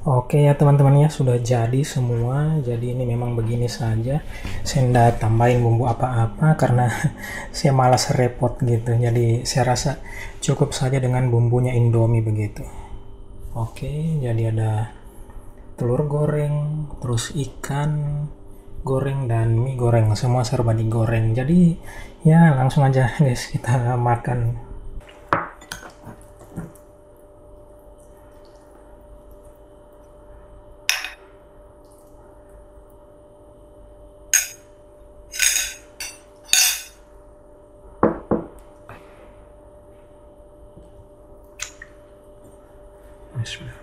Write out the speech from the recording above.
Oke ya teman-teman ya, sudah jadi semua. Jadi ini memang begini saja. Saya tidak tambahin bumbu apa-apa karena saya malas repot gitu. Jadi saya rasa cukup saja dengan bumbunya Indomie begitu. Oke, jadi ada telur goreng, terus ikan goreng dan mie goreng, semua serba digoreng. Jadi ya langsung aja guys kita makan. Bismillah.